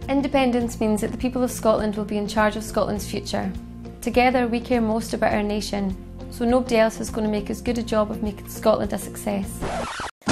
Independence means that the people of Scotland will be in charge of Scotland's future. Together we care most about our nation, so nobody else is going to make as good a job of making Scotland a success.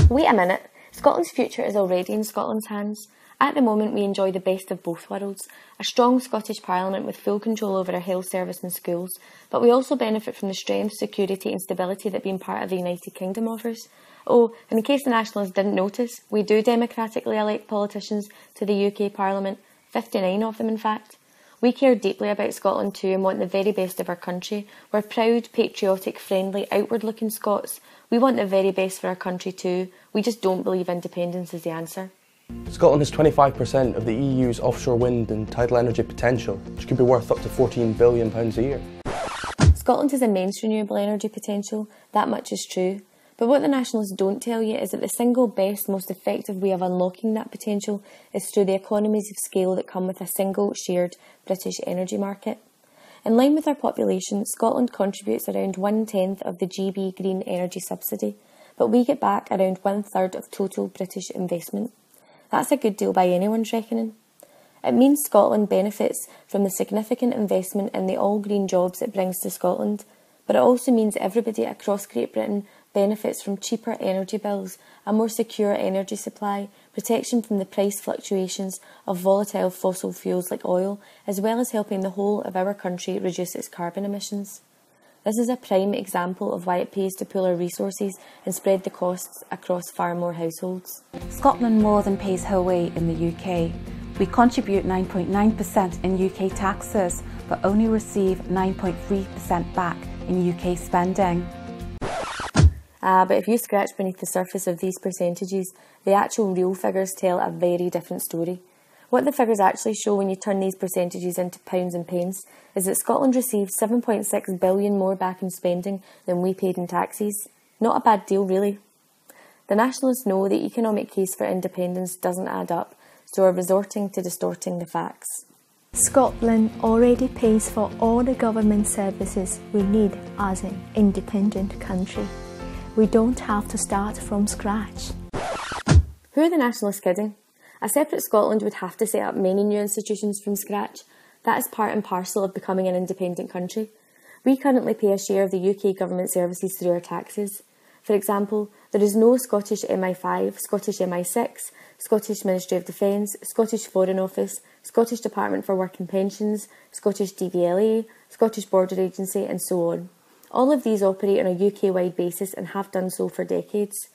Wait a minute, Scotland's future is already in Scotland's hands. At the moment we enjoy the best of both worlds, a strong Scottish Parliament with full control over our health service and schools, but we also benefit from the strength, security and stability that being part of the United Kingdom offers. Oh, and in case the nationalists didn't notice, we do democratically elect politicians to the UK Parliament, 59 of them in fact. We care deeply about Scotland too and want the very best of our country. We're proud, patriotic, friendly, outward-looking Scots. We want the very best for our country too. We just don't believe independence is the answer. Scotland has 25% of the EU's offshore wind and tidal energy potential, which could be worth up to £14 billion a year. Scotland has immense renewable energy potential, that much is true. But what the nationalists don't tell you is that the single best, most effective way of unlocking that potential is through the economies of scale that come with a single, shared British energy market. In line with our population, Scotland contributes around 1/10 of the GB green energy subsidy, but we get back around 1/3 of total British investment. That's a good deal by anyone's reckoning. It means Scotland benefits from the significant investment in the all-green jobs it brings to Scotland, but it also means everybody across Great Britain benefits from cheaper energy bills, a more secure energy supply, protection from the price fluctuations of volatile fossil fuels like oil, as well as helping the whole of our country reduce its carbon emissions. This is a prime example of why it pays to pool our resources and spread the costs across far more households. Scotland more than pays her way in the UK. We contribute 9.9% in UK taxes, but only receive 9.3% back in UK spending. But if you scratch beneath the surface of these percentages, the actual real figures tell a very different story. What the figures actually show when you turn these percentages into pounds and pence is that Scotland received 7.6 billion more back in spending than we paid in taxes. Not a bad deal, really. The nationalists know the economic case for independence doesn't add up, so are resorting to distorting the facts. Scotland already pays for all the government services we need as an independent country. We don't have to start from scratch. Who are the nationalists kidding? A separate Scotland would have to set up many new institutions from scratch. That is part and parcel of becoming an independent country. We currently pay a share of the UK government services through our taxes. For example, there is no Scottish MI5, Scottish MI6, Scottish Ministry of Defence, Scottish Foreign Office, Scottish Department for Work and Pensions, Scottish DVLA, Scottish Border Agency and so on. All of these operate on a UK-wide basis and have done so for decades.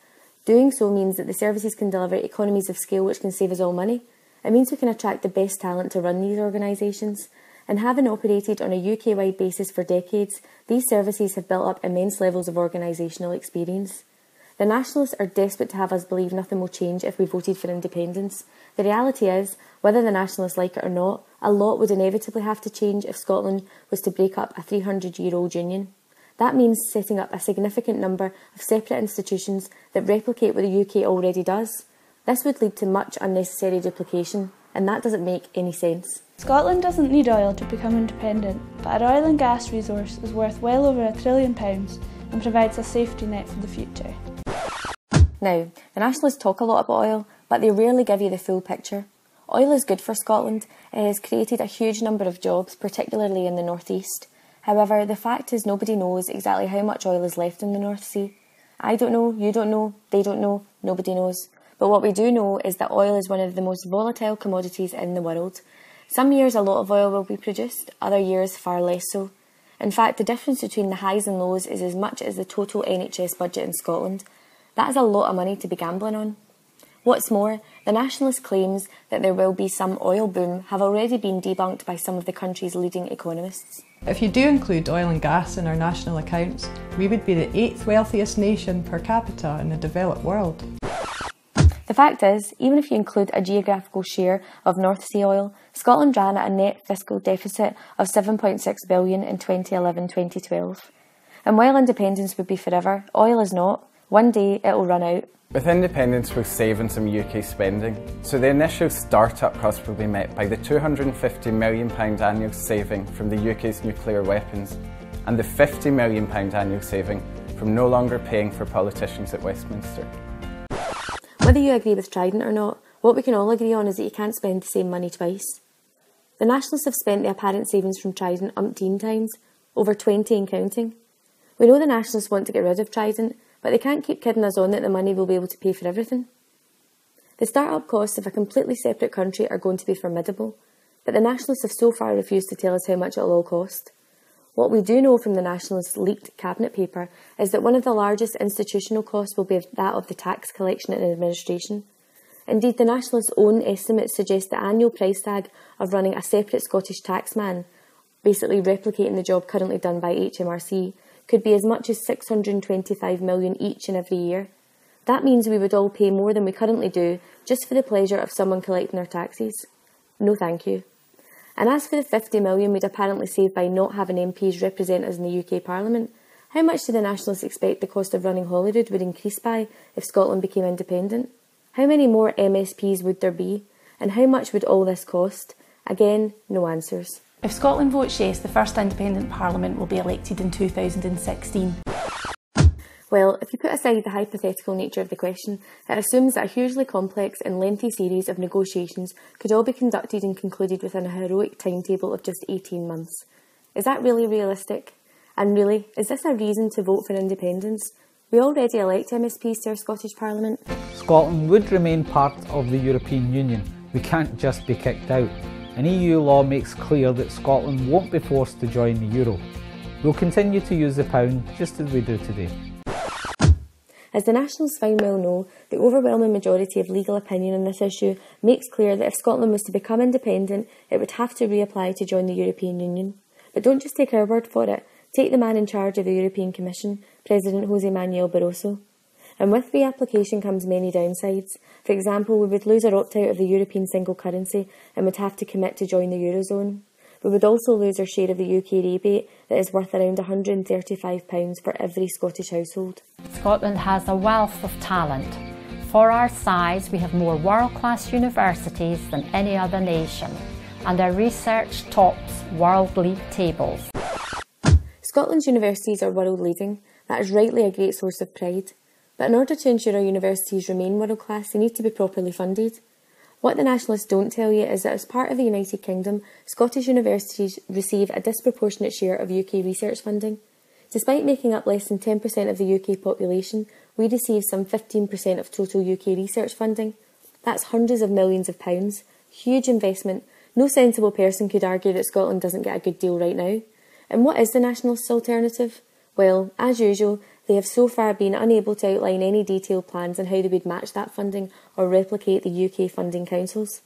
Doing so means that the services can deliver economies of scale which can save us all money. It means we can attract the best talent to run these organisations. And having operated on a UK-wide basis for decades, these services have built up immense levels of organisational experience. The nationalists are desperate to have us believe nothing will change if we voted for independence. The reality is, whether the nationalists like it or not, a lot would inevitably have to change if Scotland was to break up a 300-year-old union. That means setting up a significant number of separate institutions that replicate what the UK already does. This would lead to much unnecessary duplication, and that doesn't make any sense. Scotland doesn't need oil to become independent, but our oil and gas resource is worth well over £1 trillion and provides a safety net for the future. Now, the nationalists talk a lot about oil, but they rarely give you the full picture. Oil is good for Scotland. It has created a huge number of jobs, particularly in the North East. However, the fact is nobody knows exactly how much oil is left in the North Sea. I don't know, you don't know, they don't know, nobody knows. But what we do know is that oil is one of the most volatile commodities in the world. Some years a lot of oil will be produced, other years far less so. In fact, the difference between the highs and lows is as much as the total NHS budget in Scotland. That is a lot of money to be gambling on. What's more, the nationalist claims that there will be some oil boom have already been debunked by some of the country's leading economists. If you do include oil and gas in our national accounts, we would be the 8th wealthiest nation per capita in the developed world. The fact is, even if you include a geographical share of North Sea oil, Scotland ran at a net fiscal deficit of £7.6 billion in 2011-2012. And while independence would be forever, oil is not. One day it'll run out. With independence we're saving some UK spending, so the initial start-up cost will be met by the £250 million annual saving from the UK's nuclear weapons and the £50 million annual saving from no longer paying for politicians at Westminster. Whether you agree with Trident or not, What we can all agree on is that you can't spend the same money twice. The Nationalists have spent the apparent savings from Trident umpteen times, over 20 and counting. We know the Nationalists want to get rid of Trident, but they can't keep kidding us on that the money will be able to pay for everything. The start-up costs of a completely separate country are going to be formidable, but the Nationalists have so far refused to tell us how much it will all cost. What we do know from the Nationalists' leaked cabinet paper is that one of the largest institutional costs will be that of the tax collection and administration. Indeed, the Nationalists' own estimates suggest the annual price tag of running a separate Scottish taxman, basically replicating the job currently done by HMRC, could be as much as $625 million each and every year. That means we would all pay more than we currently do just for the pleasure of someone collecting our taxes. No thank you. And as for the $50 million we'd apparently save by not having MPs represent us in the UK Parliament, how much do the Nationalists expect the cost of running Holyrood would increase by if Scotland became independent? How many more MSPs would there be? And how much would all this cost? Again, no answers. If Scotland votes yes, the first independent parliament will be elected in 2016. Well, if you put aside the hypothetical nature of the question, it assumes that a hugely complex and lengthy series of negotiations could all be conducted and concluded within a heroic timetable of just 18 months. Is that really realistic? And really, is this a reason to vote for independence? We already elect MSPs to our Scottish Parliament. Scotland would remain part of the European Union. We can't just be kicked out. And EU law makes clear that Scotland won't be forced to join the euro. We'll continue to use the pound just as we do today. As the Nationalists fine well know, the overwhelming majority of legal opinion on this issue makes clear that if Scotland was to become independent, it would have to reapply to join the European Union. But don't just take our word for it. Take the man in charge of the European Commission, President José Manuel Barroso. And with reapplication comes many downsides. For example, we would lose our opt-out of the European single currency and would have to commit to join the Eurozone. We would also lose our share of the UK rebate that is worth around £135 for every Scottish household. Scotland has a wealth of talent. For our size, we have more world-class universities than any other nation, and our research tops world league tables. Scotland's universities are world-leading. That is rightly a great source of pride. But in order to ensure our universities remain world-class, they need to be properly funded. What the Nationalists don't tell you is that as part of the United Kingdom, Scottish universities receive a disproportionate share of UK research funding. Despite making up less than 10% of the UK population, we receive some 15% of total UK research funding. That's hundreds of millions of pounds. Huge investment. No sensible person could argue that Scotland doesn't get a good deal right now. And what is the Nationalists' alternative? Well, as usual, they have so far been unable to outline any detailed plans on how they would match that funding or replicate the UK funding councils.